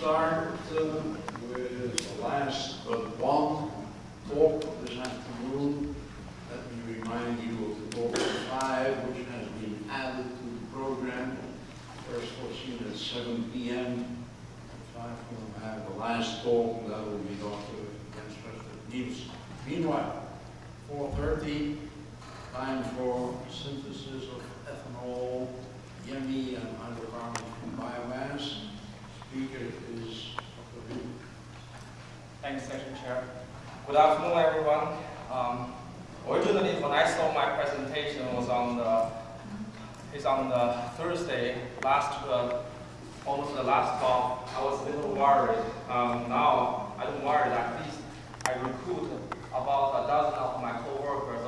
start with the last but one talk of this afternoon. Let me remind you of the talk 5, which has been added to the program. First foreseen at 7 p.m. At 5 we'll have the last talk, and that will be Dr. Niels. Meanwhile, 4:30, time for synthesis of ethanol, DME, and hydrocarbons from biomass. Speaker is Dr. Hu. Thanks, Section Chair. Good afternoon, everyone. Originally, when I saw my presentation was on the Thursday almost the last talk, I was a little worried. Now I don't worry. At least I recruit about a dozen of my co-workers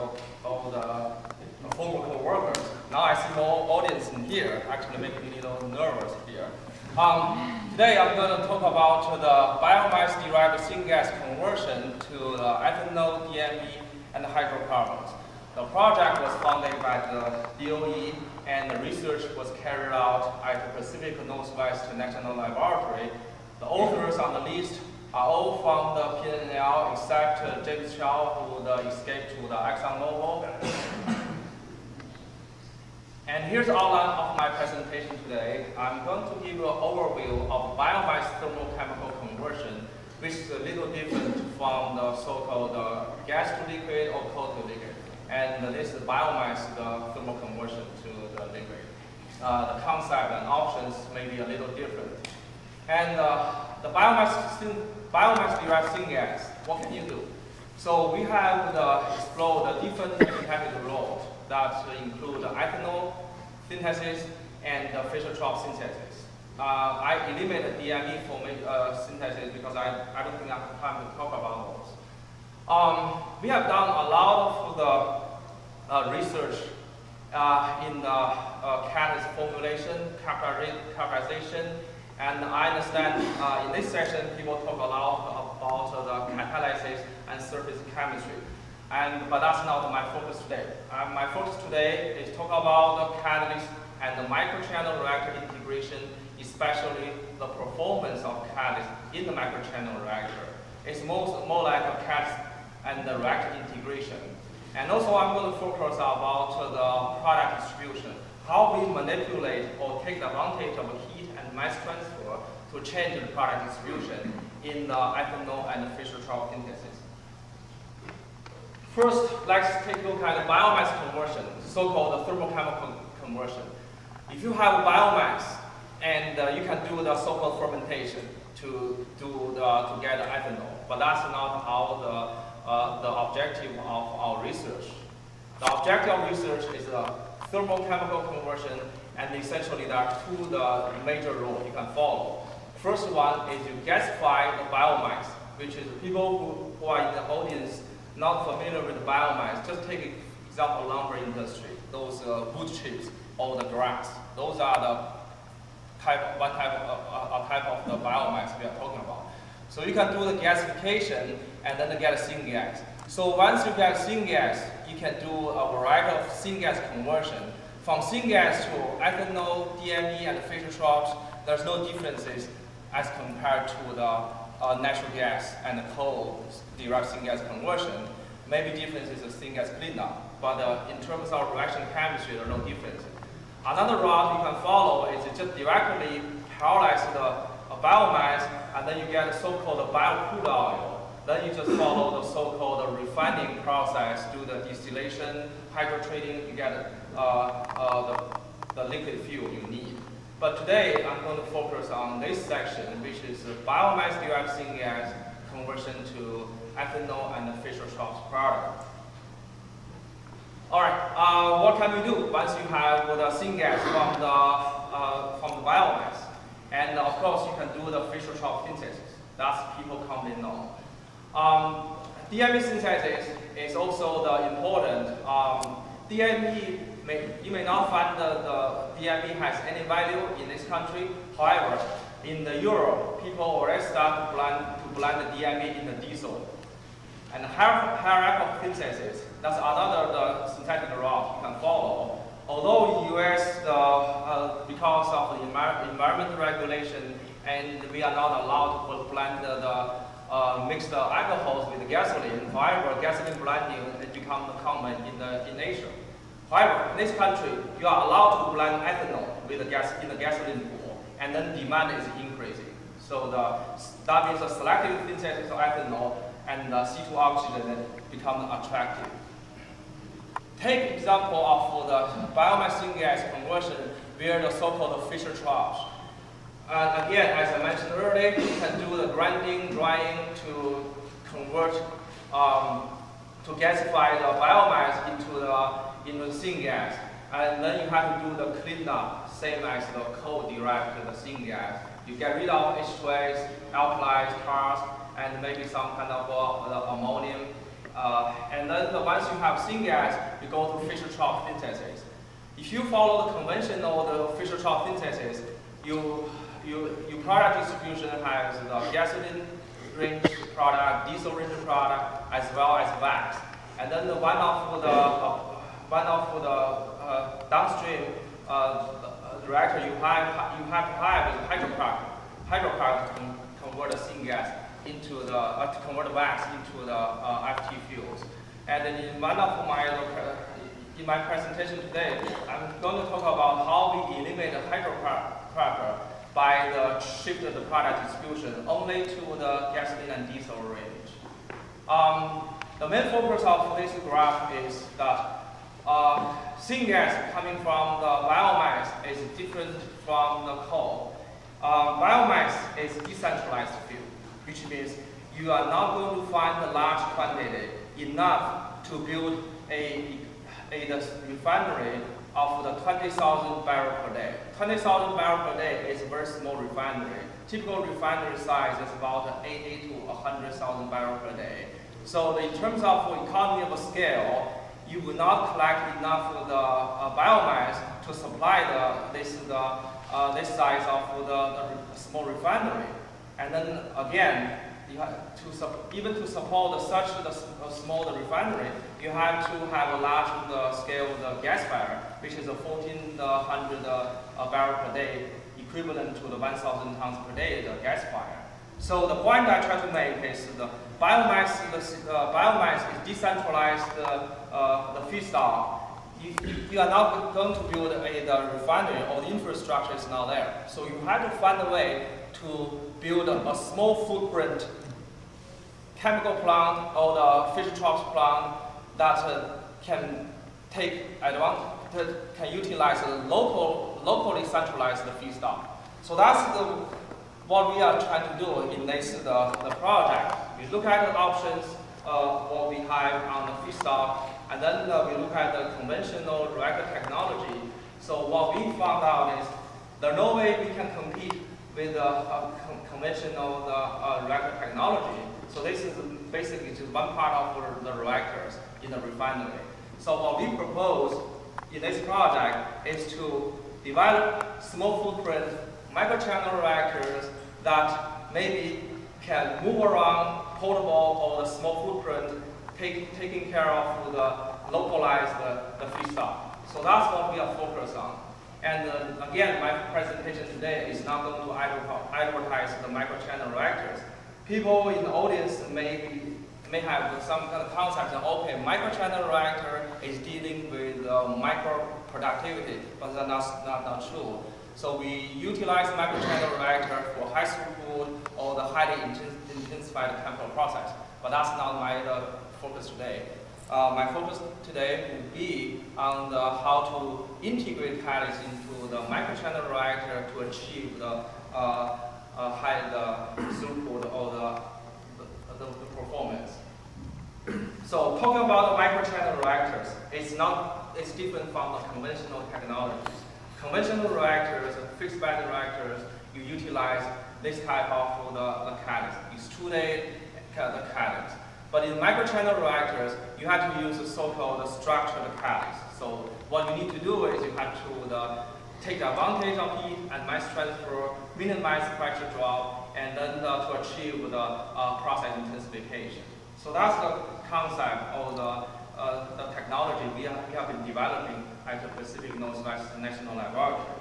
of the former co-workers. Now I see more audience in here, actually making me a little nervous here. Today I'm going to talk about the biomass-derived syngas conversion to the ethanol, DME, and hydrocarbons. The project was funded by the DOE, and the research was carried out at the Pacific Northwest National Laboratory. The authors on the list are all from the PNL, except James Chow, who escaped to the ExxonMobil. And here's the outline of my presentation today. I'm going to give you an overview of biomass thermochemical conversion, which is a little different from the so-called gas to liquid or coal to liquid. And this is biomass, the thermal conversion to the liquid. The concept and options may be a little different. And the biomass-derived syngas, what can you do? So we have explored the different chemical roles that include ethanol synthesis and Fischer-Tropsch synthesis. I eliminated DME synthesis because I don't think I have time to talk about those. We have done a lot of the research in the catalyst formulation, characterization, and I understand in this section people talk a lot about the catalysis and surface chemistry. But that's not my focus today. My focus today is talk about the catalyst and the microchannel reactor integration, especially the performance of catalyst in the microchannel reactor. It's more like a catalyst and the reactor integration. And also I'm going to focus about the product distribution, how we manipulate or take advantage of heat and mass transfer to change the product distribution in the ethanol and the Fischer-Tropsch synthesis. First, let's take a look at the biomass conversion, so-called thermochemical conversion. If you have biomass, and you can do the so-called fermentation to get ethanol, but that's not the objective of our research. The objective of research is a thermochemical conversion, and essentially there are two major roles you can follow. First one is you gasify the biomass, which is people who are in the audience not familiar with biomass. Just take example lumber industry, those wood chips or the grass. Those are the type of the biomass we are talking about. So you can do the gasification and then get a syngas. So once you get syngas, you can do a variety of syngas conversion. From syngas to ethanol, DME, and Fischer-Tropsch, there's no differences as compared to the natural gas and the coal-derived syngas conversion. Maybe differences is syngas cleanup, but in terms of reaction chemistry, there are no differences. Another route you can follow is just directly pyrolyze the biomass, and then you get the so-called bio-crude oil. Then you just follow the so-called refining process, do the distillation, hydrotreating, you get the liquid fuel you need. But today, I'm going to focus on this section, which is the biomass-derived syngas conversion to ethanol and the Fischer-Tropsch product. All right, what can we do once you have the syngas from the biomass? And of course, you can do the Fischer-Tropsch synthesis. That's people commonly know. DME synthesis is also the important. DME, you may not find the DME has any value in this country. However, in Europe, people already start to blend the DME in the diesel. And hierarchical synthesis, that's another synthetic route you can follow. although U.S. Because of the environmental regulation, and we are not allowed to blend mix the alcohols with the gasoline. However, gasoline blending has become common in Asia. However, in this country, you are allowed to blend ethanol with the in the gasoline pool, and then demand is increasing. So that means the selective synthesis of ethanol and C2 oxygen become attractive. Take example of the biomass syngas conversion via the so-called Fischer troughs. Again, as I mentioned earlier, you can do the grinding, drying to convert, to gasify the biomass into the syngas. And then you have to do the cleanup, same as the coal-derived syngas. You get rid of H2S, alkalis, tars, and maybe some kind of ammonium. And then once you have syngas, you go to Fischer trough synthesis. If you follow the conventional Fischer trough synthesis, your product distribution has the gasoline range product, diesel range product, as well as wax. And then one of the downstream reactor you have to have is hydrocarbons to convert the syngas into to convert the wax into the FT fuels. And in in my presentation today, I'm going to talk about how we eliminate the hydrocracker by the shift of the product distribution only to the gasoline and diesel range. The main focus of this graph is that syngas coming from the biomass is different from the coal. Biomass is decentralized fuel, which means you are not going to find a large quantity enough to build a refinery of the 20,000 barrels per day. 20,000 barrels per day is a very small refinery. Typical refinery size is about 80 to 100,000 barrels per day. So in terms of economy of scale, you will not collect enough of the biomass to supply this size of the small refinery. And then again, you have even to support such a small refinery, you have to have a large scale of the gas fire, which is a 1,400 barrel per day, equivalent to the 1,000 tons per day the gas fire. So the point I try to make is the biomass is decentralized the feedstock. You are not going to build the refinery, or the infrastructure is not there. So you have to find a way to build a small footprint chemical plant or the Fischer trough plant that can take advantage, can utilize the locally centralized feedstock. So that's what we are trying to do in this the project. We look at the options what we have on the feedstock, and then we look at the conventional reactor technology. So what we found out is there's no way we can compete with conventional reactor technology. So this is basically just one part of the reactors in the refinery. So what we propose in this project is to develop small footprint microchannel reactors that maybe can move around, portable, or the small footprint, taking care of the localized the feedstock. So that's what we are focused on. And again, my presentation today is not going to advertise the microchannel reactors. People in the audience may have some kind of concept that, okay, microchannel reactor is dealing with micro productivity, but that's not true. So we utilize microchannel reactor for high throughput or the highly intensified chemical process, but that's not my focus today. My focus today will be on how to integrate catalysts into the microchannel reactor to achieve the high throughput or the performance. So talking about the microchannel reactors, it's different from the conventional technologies. Conventional reactors, fixed bed reactors, you utilize this type of the catalyst, extruded the catalyst. But in microchannel reactors, you have to use the so-called structured catalyst. So what you need to do is you have to take advantage of heat and mass transfer, minimize pressure drop, and then to achieve the process intensification. So that's the concept of the technology we have been developing at the Pacific Northwest National Laboratory.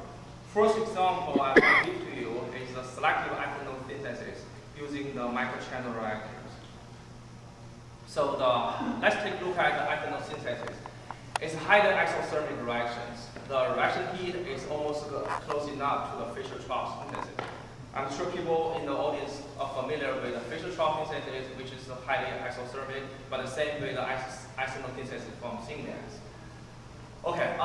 First example I will give to you is the selective ethanol synthesis using the microchannel reactors. So let's take a look at the ethanol synthesis. It's highly exothermic reactions. The reaction heat is almost close enough to the Fischer-Tropsch synthesis. I'm sure people in the audience are familiar with the Fischer-Tropsch synthesis, which is highly exothermic, but the same with the ethanol synthesis from syngas. Okay,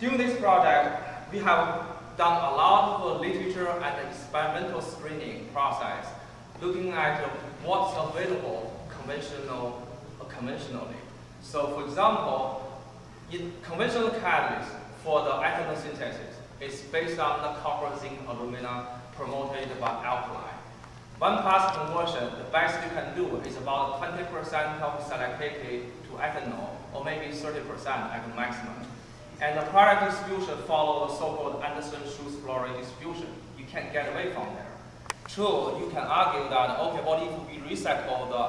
during this project, we have done a lot of literature and experimental screening process, looking at what's available conventionally. So, for example, in conventional catalyst for the ethanol synthesis is based on the copper, zinc, alumina promoted by alkali. One pass conversion, the best you can do is about 20% of selectivity to ethanol, or maybe 30% at the maximum. And the product distribution follows the so-called Anderson-Schulz-Flory distribution. You can't get away from there. True, you can argue that, okay, what if we recycle the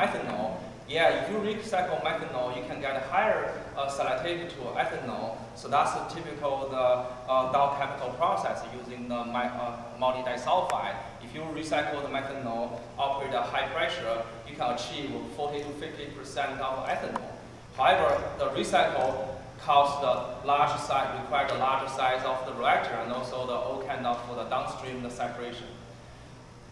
methanol? Yeah, if you recycle methanol, you can get higher selectivity to ethanol. So that's the typical down chemical process using the multi-disulfide. If you recycle the methanol, operate at high pressure, you can achieve 40 to 50% of ethanol. However, the recycle costs the large size, require the larger size of the reactor, and also the all kind of the downstream separation.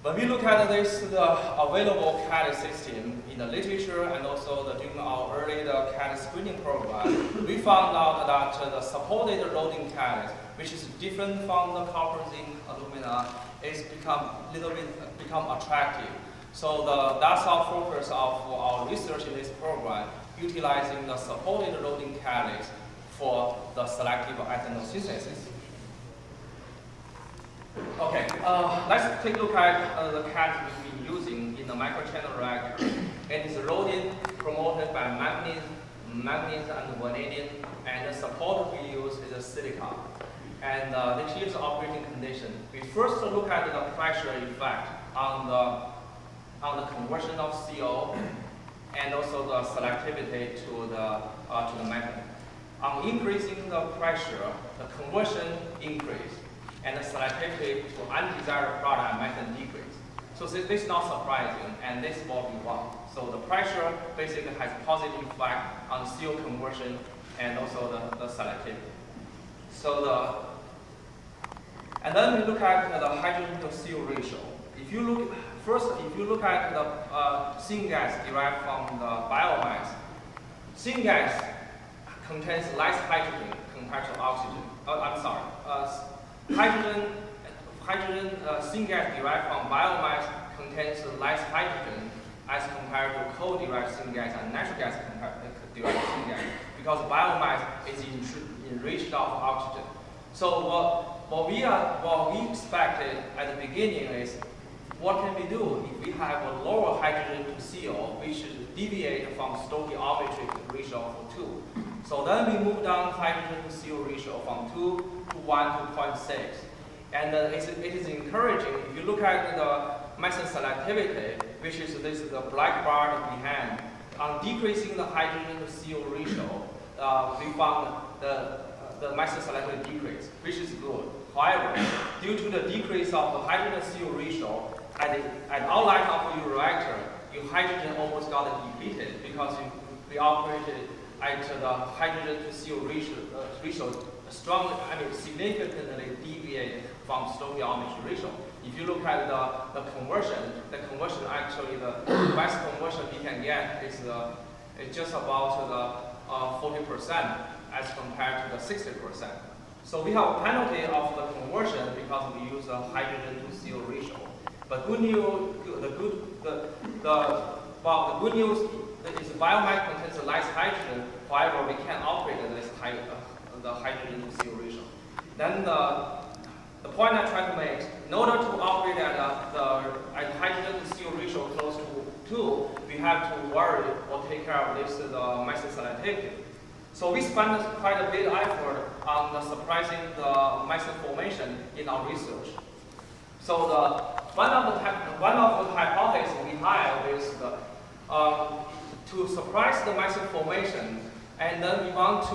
When we look at this, the available catalyst system in the literature and also during our early catalyst screening program, we found out that the supported loading catalyst, which is different from the copper, zinc, alumina, is become attractive. So that's our focus of our research in this program, utilizing the supported loading catalyst for the selective ethanol synthesis. Okay, let's take a look at the catalyst we've been using in the microchannel reactor. It is loaded, promoted by manganese and vanadium, and the support we use is a silicon. And here's the operating condition. We first look at the pressure effect on the conversion of CO and also the selectivity to the methane. On increasing the pressure, the conversion increase, and the selectivity to undesired product methane decrease. So this is not surprising, and this is what we want. So the pressure basically has positive effect on CO conversion and also the selectivity. So and then we look at the hydrogen to CO ratio. If you look at the syngas derived from the biomass, syngas contains less hydrogen compared to oxygen. Hydrogen syngas derived from biomass contains less hydrogen as compared to coal-derived syngas and natural gas derived syngas, because biomass is enriched of oxygen. So what we expected at the beginning is, what can we do if we have a lower hydrogen to CO? We should deviate from stoichiometric ratio of 2. So then we move down hydrogen to CO ratio from 2 to 1 to 0.6. And it is encouraging. If you look at the methane selectivity, which is the black bar behind, on decreasing the hydrogen to CO ratio, we found the methane selectivity decrease, which is good. However, due to the decrease of the hydrogen to CO ratio, at outlet of your reactor, your hydrogen almost got depleted because we operated at the hydrogen to CO ratio significantly deviate from stoichiometric ratio. If you look at the conversion actually, the best conversion we can get is just about 40% as compared to the 60%. So we have a penalty of the conversion because we use a hydrogen to CO ratio. But the good news is biomass contains less hydrogen. However, we can operate at this the hydrogen to CO ratio. Then the point I try to make, in order to operate at hydrogen to CO ratio close to 2, we have to worry or take care of this the methane selectivity. So we spent quite a bit of effort on suppressing the methane formation in our research. So one of the hypotheses we have is to suppress the micro formation, and then we want to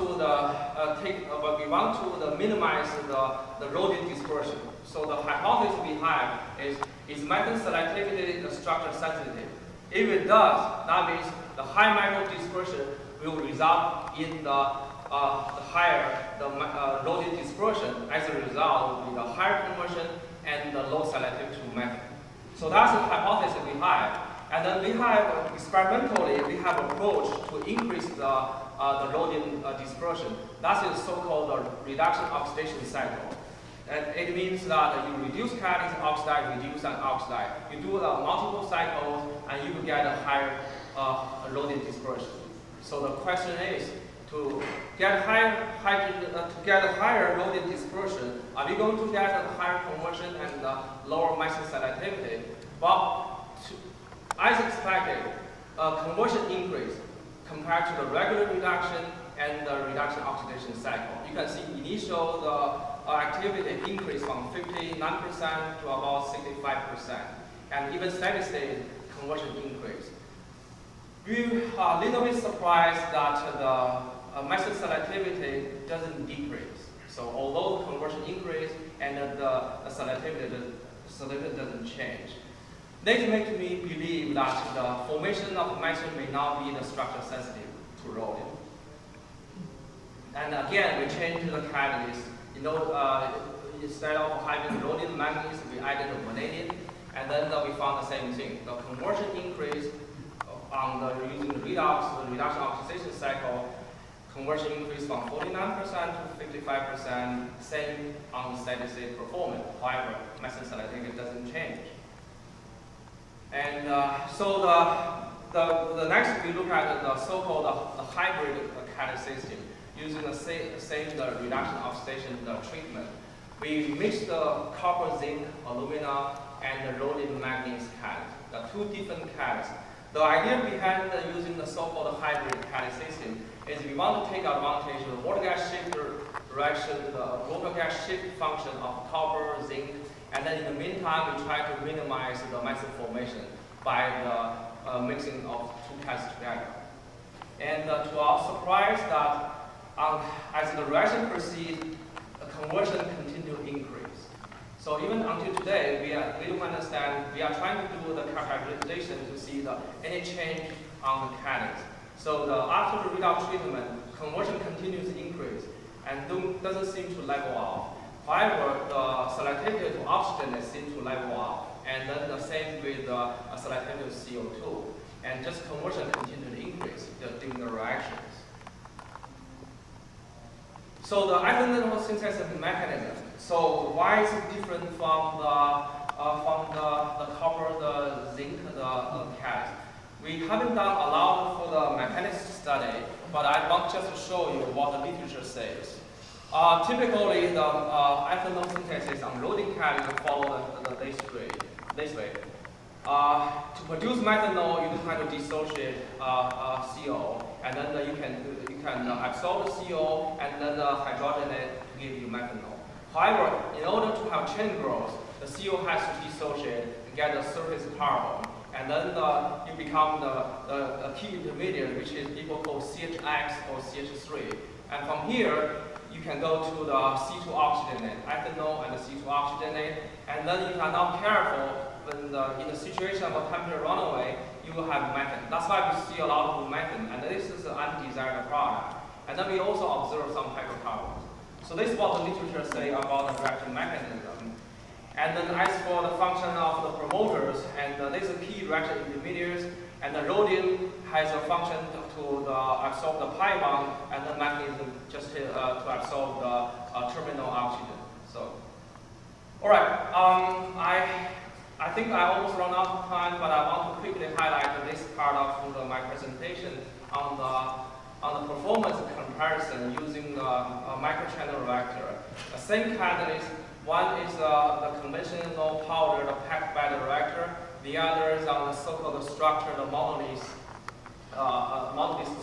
minimize the rhodium dispersion. So the hypothesis we have is methane selectivity structure sensitive? If it does, that means the high micro dispersion will result in the higher rhodium dispersion. As a result, will be the higher conversion and the low selectivity to methane. So that's the hypothesis we have. And then we have experimentally we have approach to increase the rhodium dispersion. That is so-called reduction oxidation cycle. And it means that you reduce catalyst oxide, reduce and oxide. You do multiple cycles, and you will get a higher rhodium dispersion. So the question is, to get higher rhodium dispersion, are we going to get a higher conversion and lower micro selectivity? Well, as expected, conversion increase compared to the regular reduction and the reduction oxidation cycle. You can see initial activity increased from 59% to about 65%, and even steady state conversion increase. We are a little bit surprised that the micro selectivity doesn't decrease. So although the conversion increase and the selectivity doesn't change. This makes me believe that the formation of methane may not be the structure sensitive to rhodium. And again, we change the catalyst. Instead of having rhodium manganese, we added vanadium, and then we found the same thing. The conversion increase using the reduction oxidation cycle. Conversion increased from 49% to 55%, same on steady state performance. However, methane selectivity doesn't change. And so the next we look at the so-called the hybrid catalyst system using the same reduction oxidation treatment. We mix the copper, zinc, alumina, and the rhodium manganese catalyst, the two different catalysts. The idea behind using the so-called hybrid catalyst system is we want to take advantage of the water gas shift direction, the water gas shift function of copper, zinc, and then in the meantime we try to minimize the methane formation by the mixing of two catalysts together. And to our surprise, that as the reaction proceeds, the conversion continues to increase. So even until today, we don't understand. We are trying to do the characterization to see any change on the catalyst. So after the redox treatment, conversion continues to increase and doesn't seem to level off. However, the selectivity to oxygen seems to level off, and then the same with the selectivity to CO2, and just conversion continues to increase during the reactions. So the ethanol synthesis mechanism. So why is it different from the copper, the zinc, the catalyst? We haven't done a lot for the mechanics study, but I want just to show you what the literature says. Typically, the ethanol synthesis on rhodium catalyst follow this way. To produce methanol, you have to dissociate CO, and then you can absorb the CO and then hydrogenate to give you methanol. However, in order to have chain growth, the CO has to dissociate and get the surface carbon, and then you become the key intermediate, which is people call CHX or CH3. And from here, you can go to the C2 oxygenate, ethanol and the C2 oxygenate, and then if you are not careful, when in the situation of a temperature runaway, you will have methane. That's why we see a lot of methane, and this is an undesired product. And then we also observe some hydrocarbons. So this is what the literature say about the reaction mechanism. And then as for the function of the promoters, and these are key reaction intermediates, and the rhodium has a function to absorb the pi bond, and the magnesium just to absorb the terminal oxygen. So, all right. I think I almost run out of time, but I want to quickly highlight this part of my presentation on the performance comparison using the microchannel reactor. The same catalyst. One is the conventional powder packed by the reactor. The other is on the so-called structure, the monolith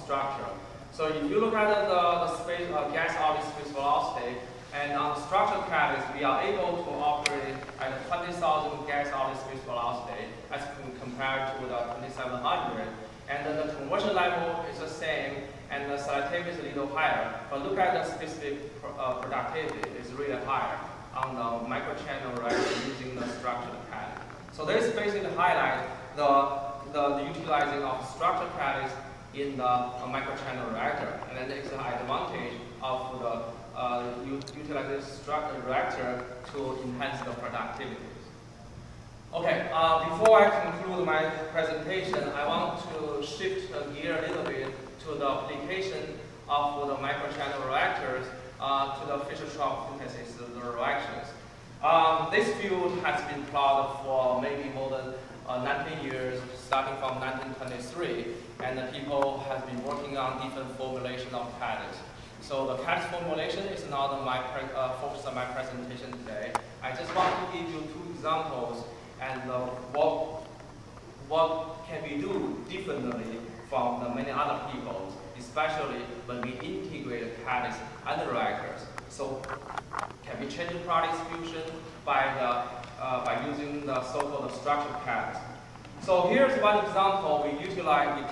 structure. So if you look at the gas outlet space velocity, and on the structural catalyst, we are able to operate at 20,000 gas outlet space velocity as compared to the 2,700. and then the conversion level is the same, and the selectivity is a little higher. But look at the specific productivity is really higher on the microchannel reactor using the structured catalyst. So this basically highlights the utilizing of structured catalyst in the microchannel reactor, and then it's an advantage of the utilizing structured reactor to enhance the productivity. Okay, before I conclude my presentation, I want to shift gear a little bit to the application of the microchannel reactors to the Fischer-Tropsch synthesis reactions. This field has been plotted for maybe more than 19 years, starting from 1923, and the people have been working on different formulation of catalysts. So the catalyst formulation is not my focus on my presentation today. I just want to give you two examples and what can we do differently from the many other people, especially when we integrate catalysts and the reactors. So can we change the product distribution by using the so-called structured catalyst? So here's one example. We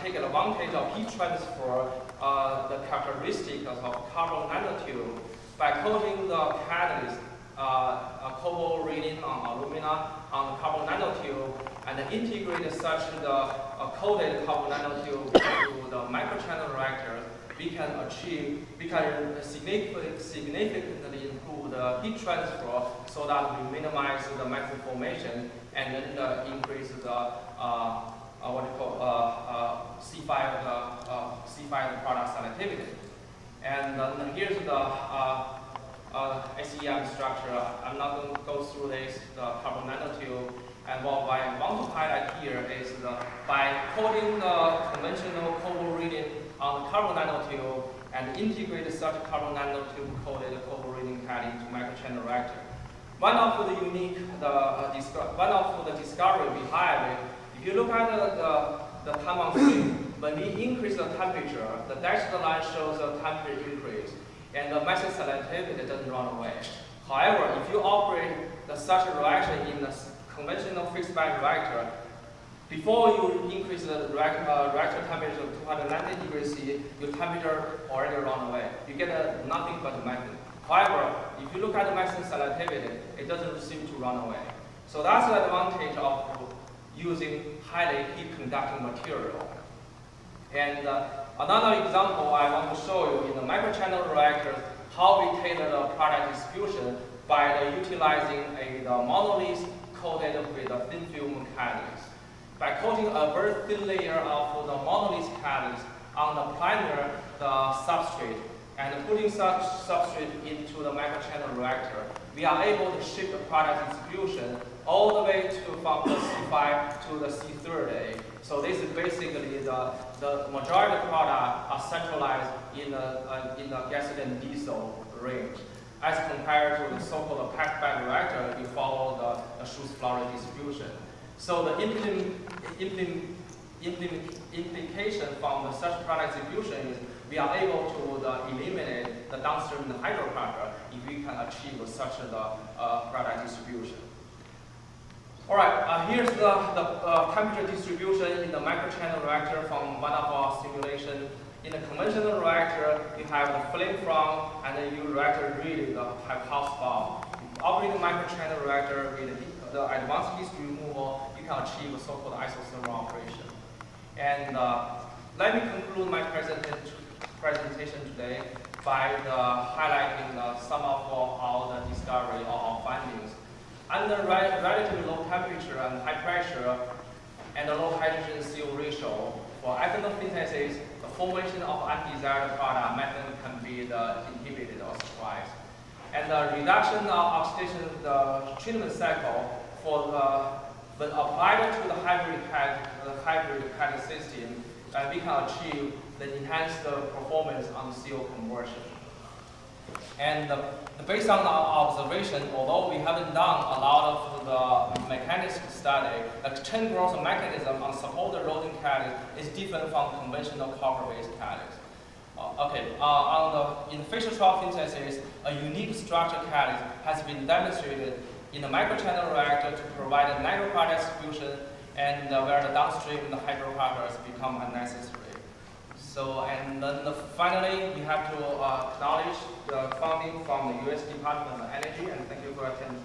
take advantage of heat transfer, the characteristics of carbon nanotube by coating the catalyst cobalt reading on alumina on the carbon nanotube, and integrate such the coated carbon nanotube to the microchannel reactor. We can significantly improve the heat transfer so that we minimize the micro formation and then increase the C5 product selectivity. And then here's the SEM structure. I'm not going to go through this, the carbon nanotube. And what I want to highlight here is by coating the conventional cobalt reading on the carbon nanotube and integrate such carbon nanotube coated cobalt reading catalyst into microchannel reactor. One of the discovery behind it, if you look at the time on screen, when we increase the temperature, the dashed line shows the temperature increase, and the message selectivity doesn't run away. However, if you operate such a reaction in the conventional fixed bed reactor, before you increase the reactor temperature to 290 degrees C, your temperature already run away. You get nothing but the magnet. However, if you look at the message selectivity, it doesn't seem to run away. So that's the advantage of using highly heat conducting material. And another example I want to show you in the microchannel reactors, how we tailor the product distribution by utilizing the monolith coated with a thin film catalyst. By coating a very thin layer of the monolith catalyst on the primer, the substrate, and putting such substrate into the microchannel reactor, we are able to shift the product distribution all the way from the C5 to the C30. So this is basically the majority of products are centralized in the gasoline diesel range. As compared to the so-called packed bed reactor, we follow the Schuss flower distribution. So the implication from such product distribution is we are able to eliminate the downstream hydrocarbon if we can achieve such a product distribution. All right, here's the temperature distribution in the microchannel reactor from one of our simulations. In the conventional reactor, you have the flame front, and then your reactor really have house bomb. Operating the microchannel reactor with the advanced heat removal, you can achieve a so-called isothermal operation. And let me conclude my presentation today by highlighting some of our discovery or our findings. Under relatively low temperature and high pressure and a low hydrogen CO ratio, for ethanol synthesis, the formation of undesired product method can be inhibited or suppressed. And the reduction of oxidation, the treatment cycle, when applied to the hybrid catalyst system, we can achieve the enhanced performance on CO conversion. And based on our observation, although we haven't done a lot of the mechanism study, the chain growth mechanism on supported loading catalyst is different from conventional copper-based catalyst. In Fischer-Tropsch synthesis, a unique structure catalyst has been demonstrated in the microchannel reactor to provide a nano product distribution and where the downstream the hydrocarbons become unnecessary. So, and then finally, we have to acknowledge the funding from the U.S. Department of Energy, and thank you for attending.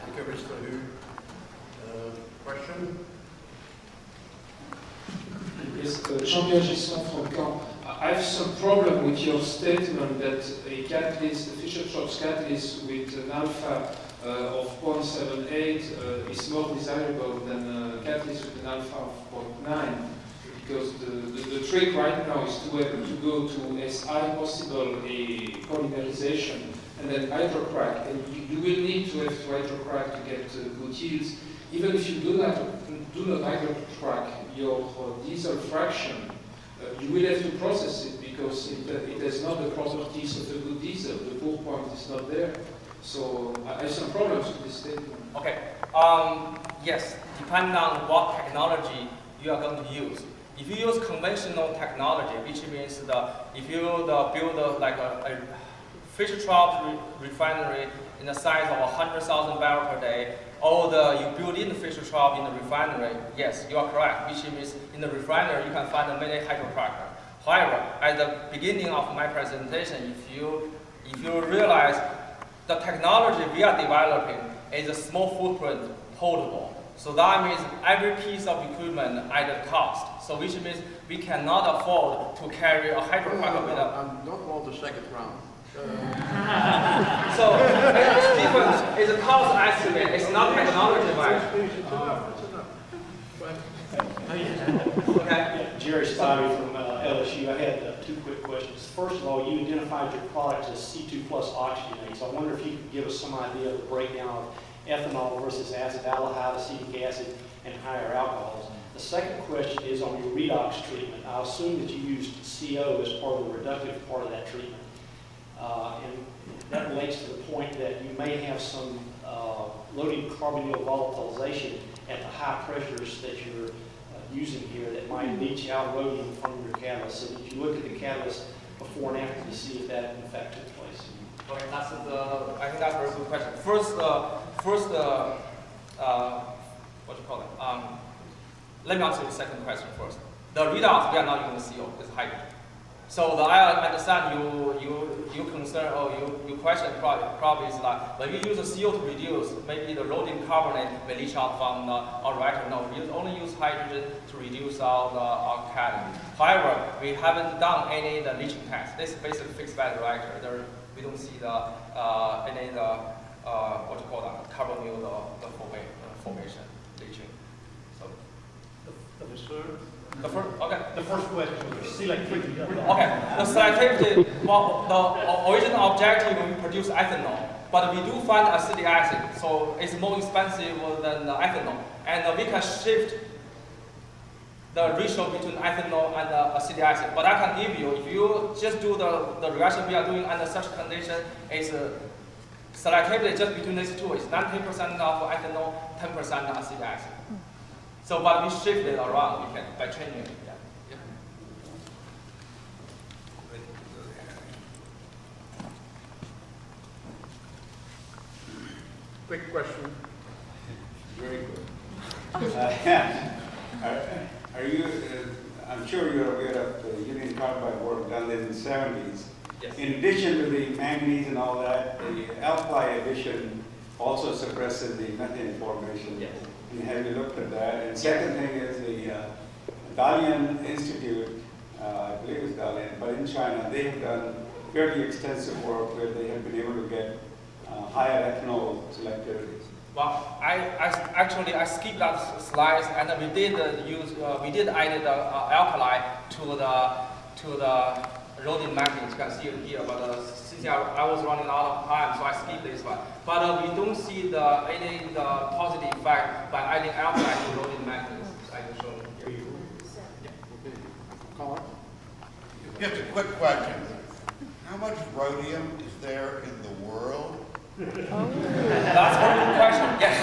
Thank you, Mr. Hu. Question? Yes, Jean-Pierre Gisson from Caen. I have some problem with your statement that a catalyst, a Fischer-Tropsch catalyst with an alpha of 0.78 is more desirable than a catalyst with an alpha of 0.9, because the trick right now is to go to as high possible a polymerization and then hydrocrack, and you will need to have to hydrocrack to get good yields. Even if you do not hydrocrack your diesel fraction, you will have to process it because it has not the properties of a good diesel. The pour point is not there. So I have some problems with this statement. Okay. Yes, depending on what technology you are going to use. If you use conventional technology, which means if you build like a Fischer-Tropsch refinery in the size of 100,000 barrels per day, or you build in the Fischer-Tropsch in the refinery, yes, you are correct, which means in the refinery you can find many hydrocrackers. However, at the beginning of my presentation, if you realize the technology we are developing is a small footprint portable. So that means every piece of equipment at a cost. So which means we cannot afford to carry a hydrocracker with us. I don't want the second round. So it's different. It's a cost estimate. It's not technology wise. Okay. Jerry Spivey from LSU. I had two quick questions. First of all, you identified your product as C2 plus oxygenate. So I wonder if you could give us some idea of the breakdown of ethanol versus acetaldehyde, acetic acid, and higher alcohols. The second question is on your redox treatment. I assume that you used CO as part of the reductive part of that treatment. And that relates to the point that you may have some loading carbonyl volatilization at the high pressures that you're using here that might leach out rhodium from your catalyst. So did you look at the catalyst before and after to see if that in fact took place? Okay, I think that's a very good question. First, what do you call it? Let me answer the second question first. The redox, we are not using CO, it's hydrogen. So I understand you concern or you question probably is like when we use the CO to reduce, maybe the rhodium carbonate may leach out from our reactor. No, we only use hydrogen to reduce our catalyst. However, we haven't done any the leaching test. This is basically fixed bed reactor. We don't see any what you call that carbonyl the formation leaching. So the first question was selectivity. Okay, the selectivity, well, the original objective we produce ethanol, but we do find acetic acid, so it's more expensive than ethanol, and we can shift the ratio between ethanol and acetic acid. But I can give you, if you just do the reaction we are doing under such condition, is selectivity just between these two is 90% of ethanol, 10% acetic acid. So, but we shift it around, we can by changing it. Yeah. Quick question. Very good. Are you? I'm sure you're aware of the union carbide work done in the 70s. Yes. In addition to the manganese and all that, the alkali addition also suppresses the methane formation. Yes. And have you looked at that? And second thing is the Dalian Institute, I believe it's Dalian, but in China, they have done fairly extensive work where they have been able to get higher ethanol selectivities. Well, I skipped that slide, and we did add the alkali to the rhodium manganese. You can see it here, but since I was running out of time, so I skipped this one. But we don't see any positive effect by adding alkali to rhodium manganese. I can show you here. Okay. Caller? Just a quick question. How much rhodium is there in the world? That's a very good question. Yes,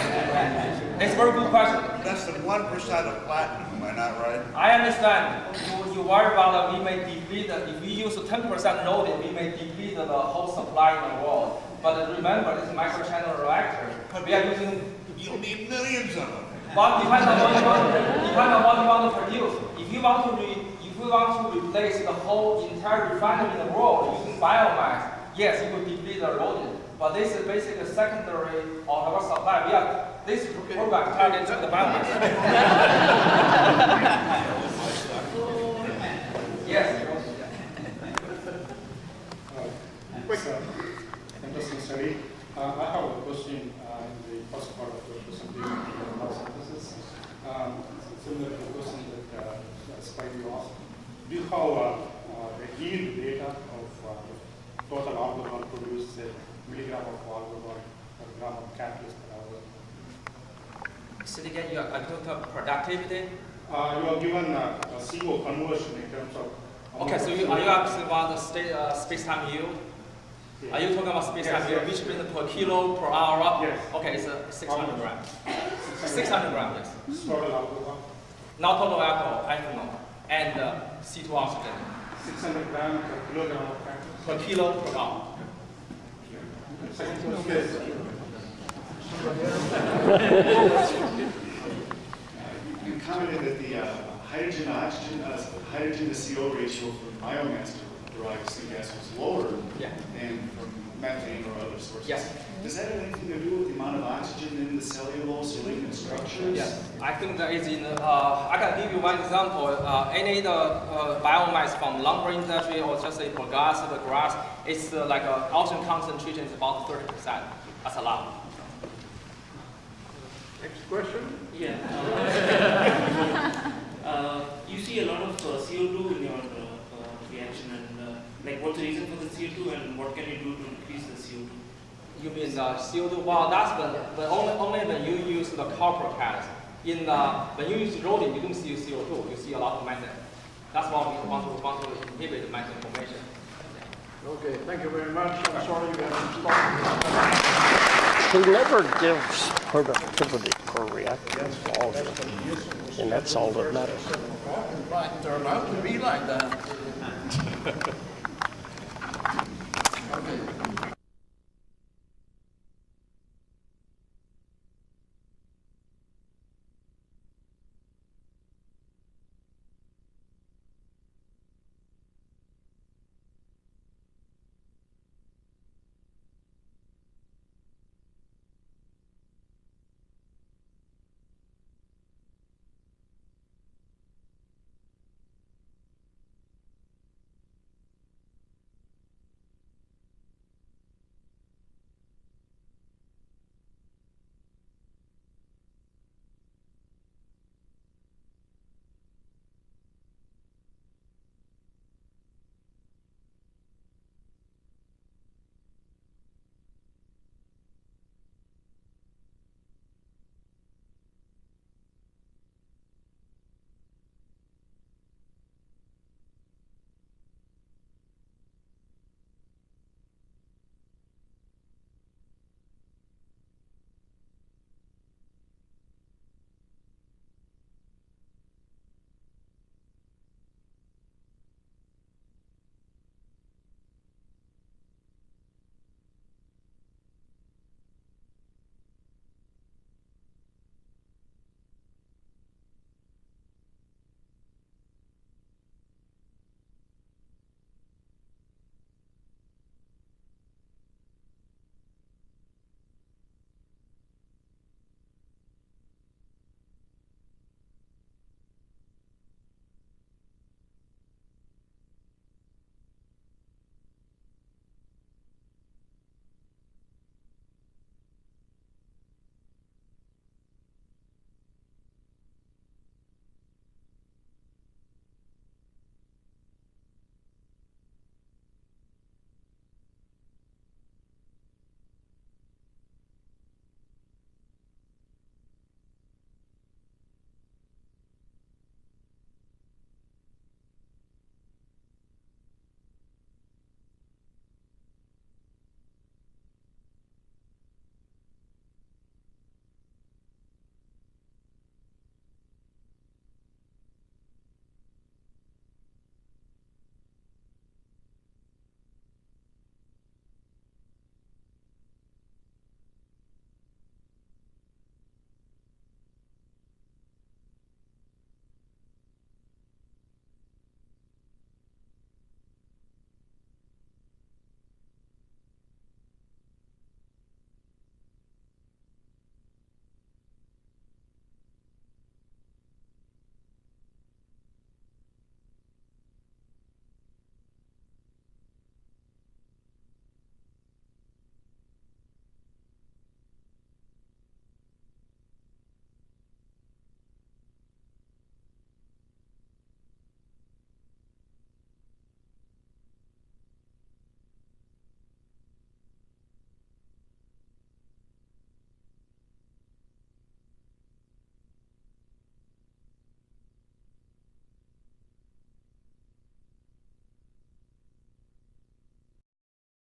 it's a very good question. Less than 1% of platinum, am I not right? I understand. you worry about that we may deplete, if we use 10% loading, we may deplete the whole supply in the world. But remember, this microchannel reactor, we are using. You'll need millions of them. But depends on what you want to produce. If you want to replace the whole entire refinery in the world using biomass, yes, you will deplete the loading. But this is basically secondary on our supply. This program targets the biomass. Yes. Quick, interesting study. I have a question in the first part of your presentation about synthesis. Similar to the question that Spidey asked. Do you have the yield data of total argon produced, say, milligram of argon or gram of catalyst per hour? So again, you are talking about productivity. You are given a CO conversion in terms of. Okay, so are you asking about the space-time yield? Yeah. Are you talking about space-time Yes, yield, yes. which means per kilo per hour? Yes. Okay, it's 600 grams. 600 grams, yes. Total alcohol. Not total alcohol, ethanol, and C2 oxygen 600 grams per kilogram of catalyst. per kilo per hour. Second question. You commented that the hydrogen to CO ratio for biomass derived syngas was lower Yeah. than from methane or other sources. Yes. Does that have anything to do with the amount of oxygen in the cellulose or lignin structures? Yes, I think that is in. I can give you one example. Any biomass from lumber industry or just say for gas or the grass, it's like oxygen concentration is about 30%. That's a lot. Next question? Yeah. You see a lot of CO2 in your reaction, and like what's the reason for the CO2, and what can you do to increase the CO2? You mean CO2? Well, that's only when you use the copper catalyst. When you use rhodium, you don't see CO2. You see a lot of methane. That's why we want to inhibit the methane formation. Okay, thank you very much. I'm sorry you have to stop. He never gives productivity per reactor volume, and that's all that matters. It might turn out to be like that. Okay.